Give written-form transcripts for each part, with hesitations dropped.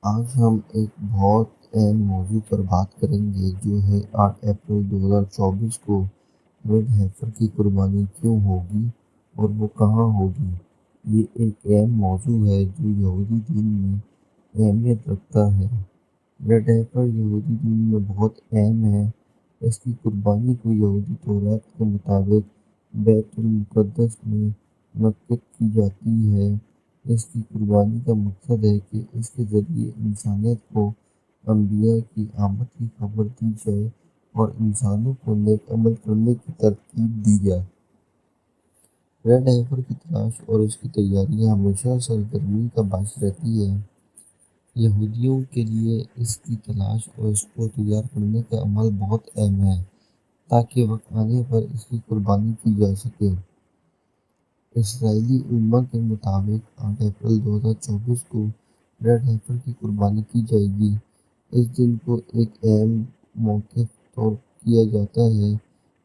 آج ہم ایک بہت اہم موضوع پر بات کریں گے جو ہے 8 اپریل 2024 کو ریڈ ہیفر کی قربانی کیوں ہوگی اور وہ کہاں ہوگی۔ یہ ایک اہم موضوع ہے جو یہودی دین میں اہمیت رکھتا ہے۔ ریڈ ہیفر یہودی دین میں بہت اہم ہے۔ اس کی قربانی کو یہودی تورات کے مطابق بیت المقدس میں منعقد کی جاتی ہے۔ اس کی قربانی کا مقصد ہے کہ اس کے ذریعے انسانیت کو انبیاء کی آمد کی خبر دی جائے اور انسانوں کو نیک عمل کرنے کی ترغیب دی جائے۔ ریڈ ہیفر کی تلاش اور اس کی تیاری ہمیشہ سرگرمی کا باعث رہتی ہے۔ یہودیوں کے لیے اس کی تلاش اور اس کو تیار کرنے کا عمل بہت اہم ہے تاکہ وقت آنے پر اس کی قربانی کی جا سکے۔ اسرائیلی علماء کے مطابق 8 اپریل 2024 کو ریڈ ہیفر کی قربانی کی جائے گی۔ اس دن کو ایک اہم موقع طور کیا جاتا ہے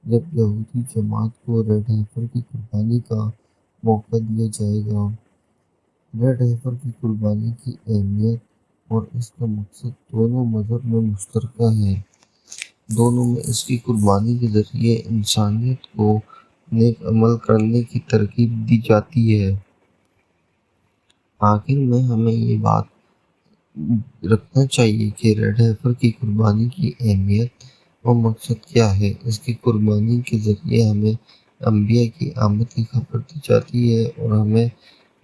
جب یہودی جماعت کو ریڈ ہیفر کی قربانی کا موقع دیا جائے گا۔ ریڈ ہیفر کی قربانی کی اہمیت اور اس کا مقصد دونوں مذہب میں مشترکہ ہے۔ دونوں میں اس کی قربانی کے ذریعے انسانیت کو نیک عمل کرنے کی ترغیب دی جاتی ہے۔ آخر میں ہمیں یہ بات رکھنا چاہیے کہ ریڈ ہیفر کی قربانی کی اہمیت اور مقصد کیا ہے۔ اس کی قربانی کے ذریعے ہمیں انبیاء کی آمد کی خبر دی جاتی ہے اور ہمیں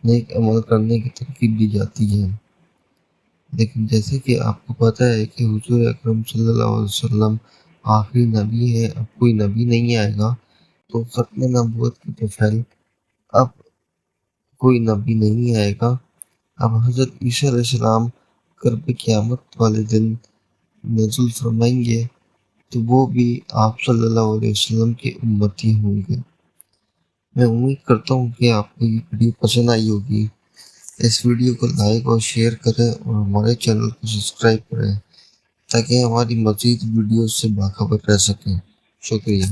نیک عمل کرنے کی ترغیب دی جاتی ہے۔ لیکن جیسے کہ آپ کو پتہ ہے کہ حضور اکرم صلی اللہ علیہ وسلم آخری نبی ہے، اب کوئی نبی نہیں آئے گا، تو ختم نبوت کی تو اب کوئی نبی نہیں آئے گا۔ اب حضرت عیسیٰ علیہ السلام قرب قیامت والے دن نزول فرمائیں گے تو وہ بھی آپ صلی اللہ علیہ وسلم کے امتی ہوں گے۔ میں امید کرتا ہوں کہ آپ کو یہ ویڈیو پسند آئی ہوگی۔ اس ویڈیو کو لائک اور شیئر کریں اور ہمارے چینل کو سبسکرائب کریں تاکہ ہماری مزید ویڈیوز سے باخبر رہ سکیں۔ شکریہ۔